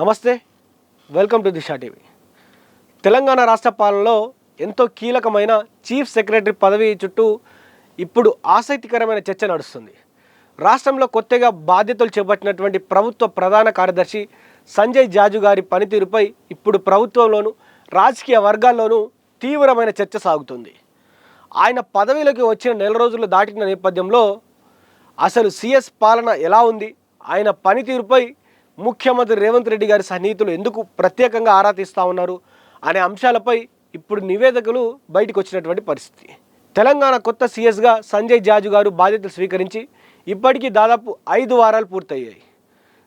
నమస్తే, welcome to Disha TV. Telangana రాష్ట్ర పాలనలో ఎంతో కీలకమైన చీఫ్ సెక్రటరీ పదవి చుట్టూ ఇప్పుడు ఆసక్తికరమైన చర్చ నడుస్తుంది. రాష్ట్రంలో కొత్తగా బాధ్యతలు చేపట్టినటువంటి ప్రభుత్వ ప్రధాన కార్యదర్శి సంజయ్ జాజు గారి పనితీరుపై ఇప్పుడు ప్రభుత్వంలోనూ రాజకీయ వర్గాల్లోనూ తీవ్రమైన చర్చ సాగుతుంది. ఆయన పదవిలోకి వచ్చిన నెల రోజులు దాటిన నేపథ్యంలో అసలు సిఎస్ పాలన ఎలా ఉంది, ఆయన పనితీరుపై ముఖ్యమంత్రి రేవంత్ రెడ్డి గారి సన్నిహితులు ఎందుకు ప్రత్యేకంగా ఆరా తీస్తూ ఉన్నారు అనే అంశాలపై ఇప్పుడు నివేదికలు బయటకు వచ్చినటువంటి పరిస్థితి. తెలంగాణ కొత్త సీఎస్గా సంజయ్ జాజు గారు బాధ్యతలు స్వీకరించి ఇప్పటికీ దాదాపు 5 వారాలు పూర్తయ్యాయి.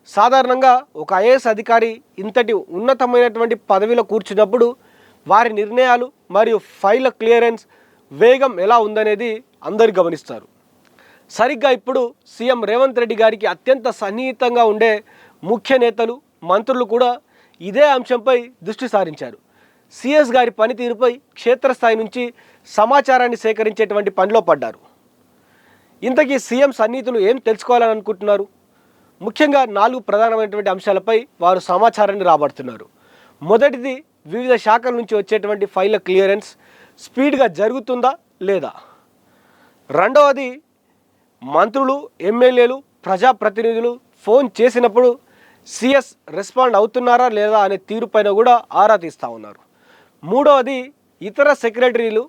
సాధారణంగా ఒక ఐఏఎస్ అధికారి ఇంతటి ఉన్నతమైనటువంటి పదవిలో కూర్చున్నప్పుడు వారి నిర్ణయాలు మరియు ఫైళ్ళ క్లియరెన్స్ వేగం ఎలా ఉందనేది అందరూ గమనిస్తారు. సరిగ్గా ఇప్పుడు సీఎం రేవంత్ రెడ్డి గారికి అత్యంత సన్నిహితంగా ఉండే ముఖ్య నేతలు, మంత్రులు కూడా ఇదే అంశంపై దృష్టి సారించారు. సిఎస్ గారి పనితీరుపై క్షేత్రస్థాయి నుంచి సమాచారాన్ని సేకరించేటువంటి పనిలో పడ్డారు. ఇంతకీ సీఎం సన్నిహితులు ఏం తెలుసుకోవాలని అనుకుంటున్నారు? ముఖ్యంగా 4 ప్రధానమైనటువంటి అంశాలపై వారు సమాచారాన్ని రాబడుతున్నారు. మొదటిది, వివిధ శాఖల నుంచి వచ్చేటువంటి ఫైళ్ళ క్లియరెన్స్ స్పీడ్గా జరుగుతుందా లేదా. రెండవది, మంత్రులు, ఎమ్మెల్యేలు, ప్రజాప్రతినిధులు ఫోన్ చేసినప్పుడు సిఎస్ రెస్పాండ్ అవుతున్నారా లేదా అనే తీరుపైన కూడా ఆరా తీస్తూ ఉన్నారు. మూడవది, ఇతర సెక్రటరీలు,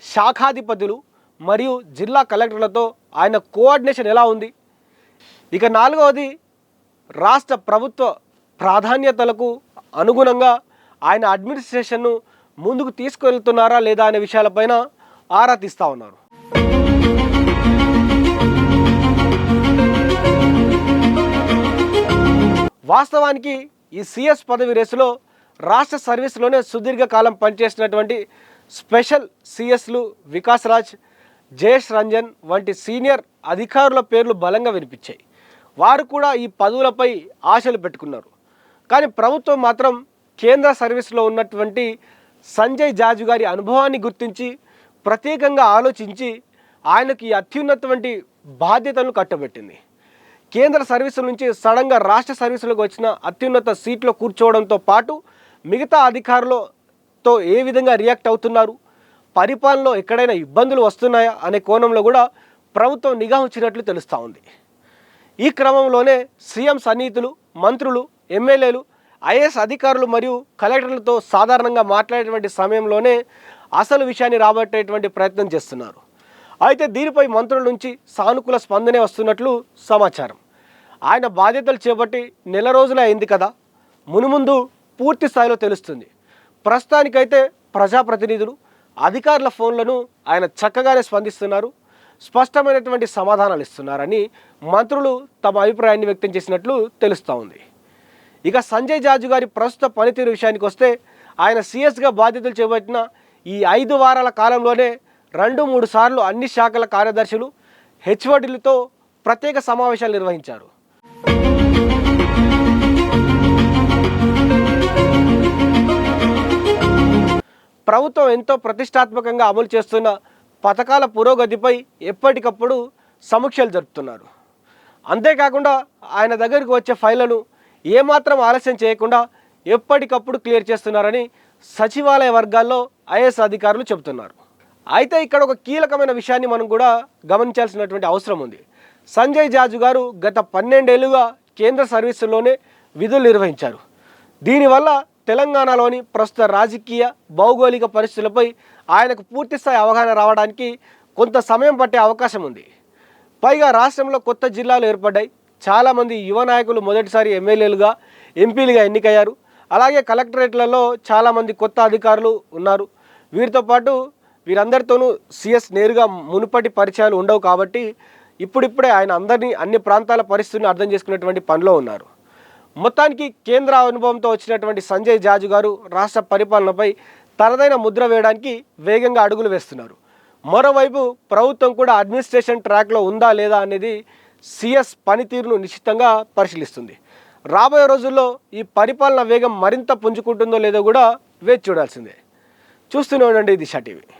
శాఖాధిపతులు మరియు జిల్లా కలెక్టర్లతో ఆయన కోఆర్డినేషన్ ఎలా ఉంది. ఇక నాలుగవది, రాష్ట్ర ప్రభుత్వ ప్రాధాన్యతలకు అనుగుణంగా ఆయన అడ్మినిస్ట్రేషన్ను ముందుకు తీసుకువెళ్తున్నారా లేదా అనే విషయాలపైన ఆరా తీస్తూ ఉన్నారు. వాస్తవానికి ఈ సిఎస్ పదవి రేసులో రాష్ట్ర సర్వీస్లోనే సుదీర్ఘకాలం పనిచేసినటువంటి స్పెషల్ సిఎస్లు వికాస్ రాజ్, జయేష్ రంజన్ వంటి సీనియర్ అధికారుల పేర్లు బలంగా వినిపించాయి. వారు కూడా ఈ పదవులపై ఆశలు పెట్టుకున్నారు. కానీ ప్రభుత్వం మాత్రం కేంద్ర సర్వీస్లో ఉన్నటువంటి సంజయ్ జాజు గారి అనుభవాన్ని గుర్తించి ప్రత్యేకంగా ఆలోచించి ఆయనకి అత్యున్నతమైన బాధ్యతలను కట్టబెట్టింది. కేంద్ర సర్వీసుల నుంచి సడన్గా రాష్ట్ర సర్వీసులకు వచ్చిన అత్యున్నత సీట్లో కూర్చోవడంతో పాటు మిగతా అధికారులతో ఏ విధంగా రియాక్ట్ అవుతున్నారు, పరిపాలనలో ఎక్కడైనా ఇబ్బందులు వస్తున్నాయా అనే కోణంలో కూడా ప్రభుత్వం నిఘా ఉంచినట్లు తెలుస్తూ ఉంది. ఈ క్రమంలోనే సీఎం సన్నిహితులు, మంత్రులు, ఎమ్మెల్యేలు, ఐఏఎస్ అధికారులు మరియు కలెక్టర్లతో సాధారణంగా మాట్లాడేటువంటి సమయంలోనే అసలు విషయాన్ని రాబట్టేటువంటి ప్రయత్నం చేస్తున్నారు. అయితే దీనిపై మంత్రుల నుంచి సానుకూల స్పందనే వస్తున్నట్లు సమాచారం. ఆయన బాధ్యతలు చేపట్టి నెల రోజులే అయింది కదా, మునుముందు పూర్తి స్థాయిలో తెలుస్తుంది. ప్రస్తుతానికైతే ప్రజాప్రతినిధులు, అధికారుల ఫోన్లను ఆయన చక్కగానే స్పందిస్తున్నారు, స్పష్టమైనటువంటి సమాధానాలు ఇస్తున్నారని మంత్రులు తమ అభిప్రాయాన్ని వ్యక్తం చేసినట్లు తెలుస్తూ ఉంది. ఇక సంజయ్ జాజు గారి ప్రస్తుత పనితీరు విషయానికి వస్తే ఆయన సిఎస్గా బాధ్యతలు చేపట్టిన ఈ 5 వారాల కాలంలోనే 2-3 సార్లు అన్ని శాఖల కార్యదర్శులు, హెచ్ఓడీలతో ప్రత్యేక సమావేశాలు నిర్వహించారు. ప్రభుత్వం ఎంతో ప్రతిష్టాత్మకంగా అమలు చేస్తున్న పథకాల పురోగతిపై ఎప్పటికప్పుడు సమీక్షలు జరుపుతున్నారు. అంతేకాకుండా ఆయన దగ్గరికి వచ్చే ఫైళ్లను ఏమాత్రం ఆలస్యం చేయకుండా ఎప్పటికప్పుడు క్లియర్ చేస్తున్నారని సచివాలయ వర్గాల్లో ఐఏఎస్ అధికారులు చెబుతున్నారు. అయితే ఇక్కడ ఒక కీలకమైన విషయాన్ని మనం కూడా గమనించాల్సినటువంటి అవసరం ఉంది. సంజయ్ జాజు గారు గత 12 ఏళ్లుగా కేంద్ర సర్వీసుల్లోనే విధులు నిర్వహించారు. దీనివల్ల తెలంగాణలోని ప్రస్తుత రాజకీయ, భౌగోళిక పరిస్థితులపై ఆయనకు పూర్తిస్థాయి అవగాహన రావడానికి కొంత సమయం పట్టే అవకాశం ఉంది. పైగా రాష్ట్రంలో కొత్త జిల్లాలు ఏర్పడ్డాయి. చాలామంది యువ నాయకులు మొదటిసారి ఎమ్మెల్యేలుగా, ఎంపీలుగా ఎన్నికయ్యారు. అలాగే కలెక్టరేట్లలో చాలామంది కొత్త అధికారులు ఉన్నారు. వీరితో పాటు వీరందరితోనూ సిఎస్ నేరుగా మునుపటి పరిచయాలు ఉండవు కాబట్టి ఇప్పుడిప్పుడే ఆయన అందరినీ, అన్ని ప్రాంతాల పరిస్థితులను అర్థం చేసుకునేటువంటి పనిలో ఉన్నారు. మొత్తానికి కేంద్ర అనుభవంతో వచ్చినటువంటి సంజయ్ జాజు గారు రాష్ట్ర పరిపాలనపై తనదైన ముద్ర వేయడానికి వేగంగా అడుగులు వేస్తున్నారు. మరోవైపు ప్రభుత్వం కూడా అడ్మినిస్ట్రేషన్ ట్రాక్లో ఉందా లేదా అనేది సిఎస్ పనితీరును నిశ్చితంగా పరిశీలిస్తుంది. రాబోయే రోజుల్లో ఈ పరిపాలన వేగం మరింత పుంజుకుంటుందో లేదో కూడా వేచి చూడాల్సిందే. చూస్తూనే ఉండండి దిశా టీవీ.